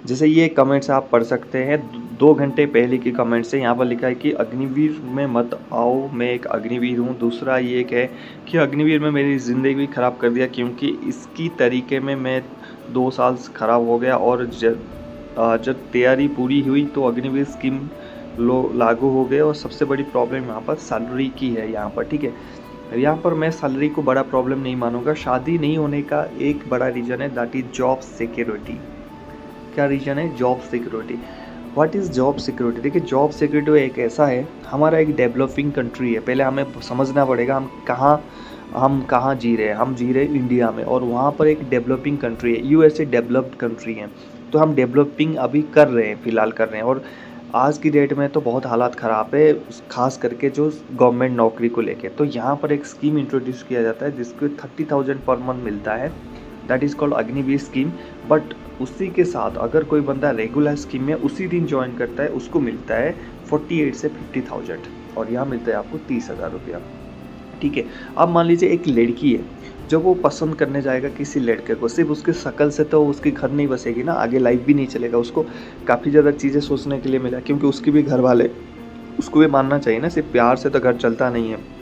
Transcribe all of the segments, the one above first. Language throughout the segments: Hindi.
जैसे ये कमेंट्स आप पढ़ सकते हैं 2 घंटे पहले की कमेंट्स है। यहाँ पर लिखा है कि अग्निवीर में मत आओ, मैं एक अग्निवीर हूँ। दूसरा ये एक है कि अग्निवीर में मेरी ज़िंदगी भी ख़राब कर दिया, क्योंकि इसकी तरीके में मैं 2 साल ख़राब हो गया। और जब तैयारी पूरी हुई तो अग्निवीर स्कीम लागू हो गए। और सबसे बड़ी प्रॉब्लम यहाँ पर सैलरी की है यहाँ पर, ठीक है। यहाँ पर मैं सैलरी को बड़ा प्रॉब्लम नहीं मानूंगा। शादी नहीं होने का एक बड़ा रीज़न है, दैट इज़ जॉब सिक्योरिटी। क्या रीज़न है? Job security. What is job security? देखिए, जॉब सिक्योरिटी एक ऐसा है, हमारा एक डेवलपिंग कंट्री है। पहले हमें समझना पड़ेगा हम कहाँ जी रहे हैं। हम जी रहे हैं इंडिया में, और वहाँ पर एक डेवलपिंग कंट्री है। यूएसए डेवलप्ड कंट्री है, तो हम डेवलपिंग अभी कर रहे हैं, फ़िलहाल कर रहे हैं। और आज की डेट में तो बहुत हालात ख़राब है, खास करके जो गवर्नमेंट नौकरी को लेके। तो यहाँ पर एक स्कीम इंट्रोड्यूस किया जाता है जिसको 30,000 पर मंथ मिलता है, that is called Agniveer scheme. But उसी के साथ अगर कोई बंदा रेगुलर स्कीम में उसी दिन ज्वाइन करता है, उसको मिलता है 48 से 50,000, और यहाँ मिलता है आपको 30,000 रुपया, ठीक है। अब मान लीजिए एक लड़की है, जब वो पसंद करने जाएगा किसी लड़के को, सिर्फ उसके शक्ल से तो उसकी घर नहीं बसेगी ना, आगे लाइफ भी नहीं चलेगा। उसको काफ़ी ज़्यादा चीज़ें सोचने के लिए मिला, क्योंकि उसके भी घर वाले उसको भी मानना चाहिए ना, सिर्फ प्यार से तो घर चलता नहीं है।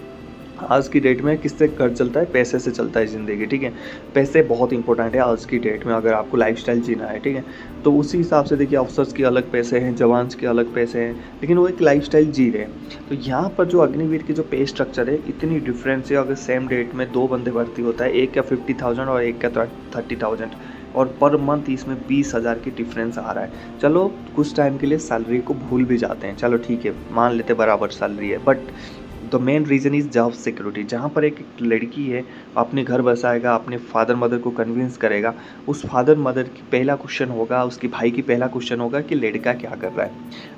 आज की डेट में किससे घर चलता है? पैसे से चलता है ज़िंदगी, ठीक है। पैसे बहुत इंपॉर्टेंट है आज की डेट में, अगर आपको लाइफस्टाइल जीना है, ठीक है। तो उसी हिसाब से देखिए, ऑफिसर्स के अलग पैसे हैं, जवान्स के अलग पैसे हैं, लेकिन वो एक लाइफस्टाइल जी रहे हैं। तो यहाँ पर जो अग्निवीर की जो पे स्ट्रक्चर है, इतनी डिफरेंस है। अगर सेम डेट में 2 बंदे भर्ती होता है, एक का 50,000 और एक का 30,000, और पर मंथ इसमें 20,000 की डिफरेंस आ रहा है। चलो कुछ टाइम के लिए सैलरी को भूल भी जाते हैं, चलो ठीक है, मान लेते बराबर सैलरी है, but the main reason is job security. जहाँ पर एक लड़की है, अपने घर बसाएगा, अपने फादर मदर को कन्विंस करेगा। उस फादर मदर की पहला क्वेश्चन होगा, उसकी भाई की पहला क्वेश्चन होगा कि लड़का क्या कर रहा है।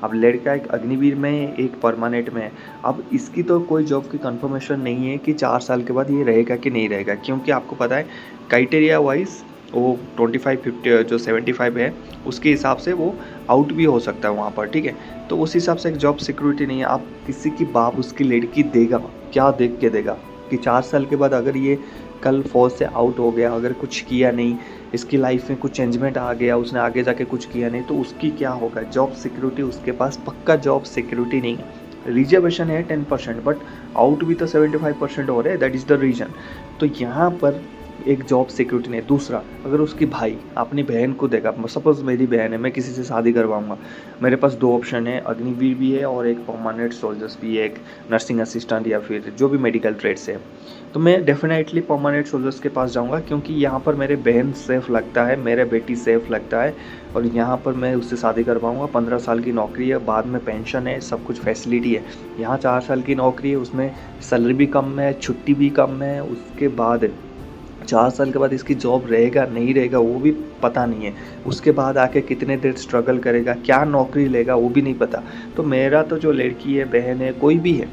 अब लड़का एक अग्निवीर में है, एक परमानेंट में है। अब इसकी तो कोई जॉब की कंफर्मेशन नहीं है कि 4 साल के बाद ये रहेगा कि नहीं रहेगा, क्योंकि आपको पता है क्राइटेरिया वाइज वो 25 50 जो 75 है, उसके हिसाब से वो आउट भी हो सकता है वहाँ पर, ठीक है। तो उस हिसाब से एक जॉब सिक्योरिटी नहीं है। आप किसी की बाप उसकी लड़की देगा, क्या देख के देगा कि 4 साल के बाद अगर ये कल फौज से आउट हो गया, अगर कुछ किया नहीं, इसकी लाइफ में कुछ चेंजमेंट आ गया, उसने आगे जाके कुछ किया नहीं, तो उसकी क्या होगा? जॉब सिक्योरिटी उसके पास पक्का जॉब सिक्योरिटी नहीं है। रिजर्वेशन है 10%, बट आउट भी तो 75% हो रहे हैं, दैट इज़ द रीज़न। तो यहाँ पर एक जॉब सिक्योरिटी नहीं। दूसरा, अगर उसकी भाई अपनी बहन को देगा, सपोज मेरी बहन है, मैं किसी से शादी करवाऊंगा, मेरे पास 2 ऑप्शन है, अग्निवीर भी है और एक परमानेंट सोल्जर्स भी है, एक नर्सिंग असिस्टेंट या फिर जो भी मेडिकल ट्रेड्स है। तो मैं डेफिनेटली परमानेंट सोल्जर्स के पास जाऊंगा, क्योंकि यहाँ पर मेरे बहन सेफ़ लगता है, मेरे बेटी सेफ़ लगता है, और यहाँ पर मैं उससे शादी करवाऊँगा। 15 साल की नौकरी है, बाद में पेंशन है, सब कुछ फैसिलिटी है। यहाँ 4 साल की नौकरी है, उसमें सैलरी भी कम है, छुट्टी भी कम है। उसके बाद 4 साल के बाद इसकी जॉब रहेगा नहीं रहेगा वो भी पता नहीं है। उसके बाद आके कितने देर स्ट्रगल करेगा, क्या नौकरी लेगा वो भी नहीं पता। तो मेरा तो जो लड़की है, बहन है, कोई भी है,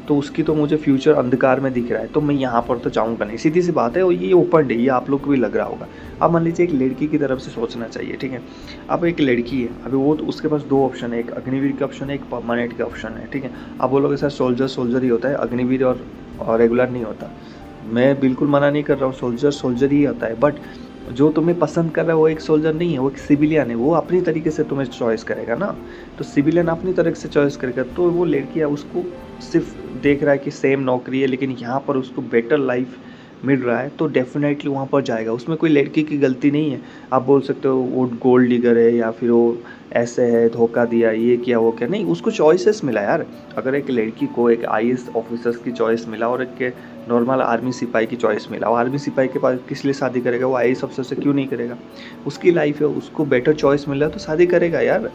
तो उसकी तो मुझे फ्यूचर अंधकार में दिख रहा है, तो मैं यहाँ पर तो जाऊँगा नहीं, सीधी सी बात है। और ये ओपन है, ये आप लोग को भी लग रहा होगा। अब मान लीजिए एक लड़की की तरफ से सोचना चाहिए, ठीक है। अब एक लड़की है, अभी वो तो उसके पास 2 ऑप्शन है, एक अग्निवीर का ऑप्शन है, एक परमानेंट का ऑप्शन है, ठीक है। आप बोलोगे सर सोल्जर ही होता है, अग्निवीर और रेगुलर नहीं होता। मैं बिल्कुल मना नहीं कर रहा हूँ, सोल्जर ही होता है, बट जो तुम्हें पसंद कर रहा है वो एक सोल्जर नहीं है, वो एक सिविलियन है। वो अपनी तरीके से तुम्हें चॉइस करेगा ना, तो सिविलियन अपनी तरह से चॉइस करेगा। तो वो लड़की है, उसको सिर्फ देख रहा है कि सेम नौकरी है, लेकिन यहाँ पर उसको बेटर लाइफ मिल रहा है, तो डेफिनेटली वहाँ पर जाएगा। उसमें कोई लड़की की गलती नहीं है। आप बोल सकते हो वो गोल्ड डिगर है, या फिर वो ऐसे है, धोखा दिया, ये किया, वो क्या, नहीं, उसको चॉइसेस मिला यार। अगर एक लड़की को एक आईएएस ऑफिसर्स की चॉइस मिला और एक नॉर्मल आर्मी सिपाही की चॉइस मिला, और आर्मी सिपाही के पास किस लिए शादी करेगा? वो आईएएस अफसर से क्यों नहीं करेगा? उसकी लाइफ है, उसको बेटर चॉइस मिला तो शादी करेगा यार।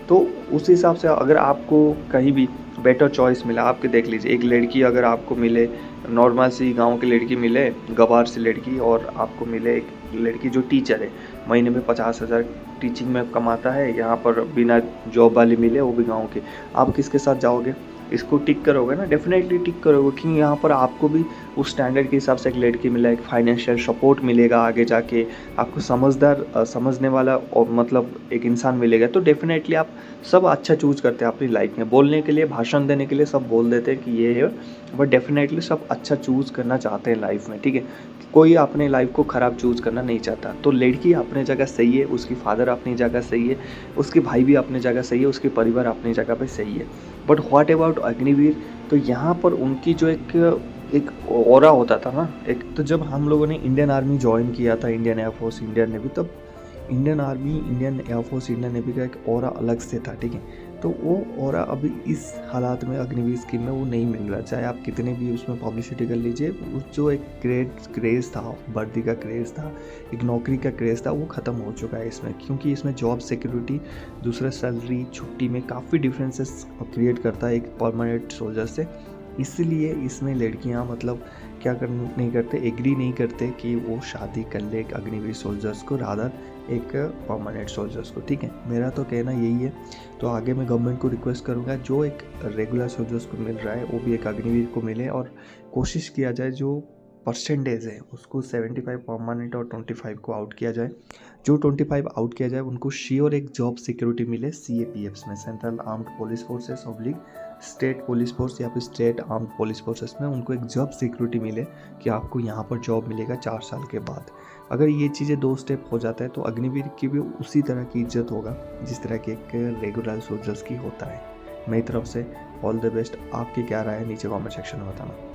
तो उस हिसाब से अगर आपको कहीं भी बेटर चॉइस मिला, आपके देख लीजिए, एक लड़की अगर आपको मिले, नॉर्मल सी गांव की लड़की मिले, गवार सी लड़की, और आपको मिले एक लड़की जो टीचर है, महीने में 50,000 टीचिंग में कमाता है, यहाँ पर बिना जॉब वाली मिले, वो भी गाँव के, आप किसके साथ जाओगे? इसको टिक करोगे ना, डेफिनेटली टिक करोगे, क्योंकि यहाँ पर आपको भी उस स्टैंडर्ड के हिसाब से एक लड़की मिला, एक फाइनेंशियल सपोर्ट मिलेगा, आगे जाके आपको समझदार समझने वाला और मतलब एक इंसान मिलेगा, तो डेफिनेटली आप सब अच्छा चूज़ करते हैं अपनी लाइफ में। बोलने के लिए, भाषण देने के लिए सब बोल देते हैं कि ये है, बट डेफिनेटली सब अच्छा चूज़ करना चाहते हैं लाइफ में, ठीक है। कोई अपने लाइफ को ख़राब चूज़ करना नहीं चाहता। तो लड़की अपने जगह सही है, उसकी फादर अपनी जगह सही है, उसके भाई भी अपनी जगह सही है, उसके परिवार अपनी जगह पे सही है। But what about Agniveer? तो यहाँ पर उनकी जो एक ऑरा होता था ना, एक तो जब हम लोगों ने इंडियन आर्मी ज्वाइन किया था, इंडियन एयरफोर्स, इंडियन नेवी, तब Indian army, Indian air force, Indian navy का एक ऑरा अलग से था, ठीक है। तो वो ऑरा अभी इस हालात में अग्निवीर स्कीम में वो नहीं मिल रहा, चाहे आप कितने भी उसमें पब्लिसिटी कर लीजिए, उस जो एक क्रेज़ था, वर्दी का क्रेज़ था, एक नौकरी का क्रेज़ था, वो ख़त्म हो चुका है इसमें, क्योंकि इसमें जॉब सिक्योरिटी, दूसरा सैलरी, छुट्टी में काफ़ी डिफरेंसेस क्रिएट करता है एक परमानेंट सोल्जर से। इसलिए इसमें लड़कियां मतलब क्या कर नहीं करते, एग्री नहीं करते कि वो शादी कर ले एक अग्निवीर सोल्जर्स को, रादर एक परमानेंट सोल्जर्स को, ठीक है। मेरा तो कहना यही है। तो आगे मैं गवर्नमेंट को रिक्वेस्ट करूँगा, जो एक रेगुलर सोल्जर्स को मिल रहा है वो भी एक अग्निवीर को मिले, और कोशिश किया जाए जो परसेंटेज है उसको 75 परमानेंट और 25 को आउट किया जाए। जो 25 आउट किया जाए उनको श्योर एक जॉब सिक्योरिटी मिले CAPFs में, central armed police forces oblique state police force, या फिर स्टेट आर्म्ड पुलिस फोर्सेस में उनको एक जॉब सिक्योरिटी मिले कि आपको यहाँ पर जॉब मिलेगा 4 साल के बाद। अगर ये चीज़ें 2 स्टेप हो जाता है तो अग्निवीर की भी उसी तरह की इज्जत होगा जिस तरह की एक रेगुलर सोल्जर्स की होता है। मेरी तरफ से ऑल द बेस्ट। आपकी क्या राय है नीचे कमेंट सेक्शन में बताना।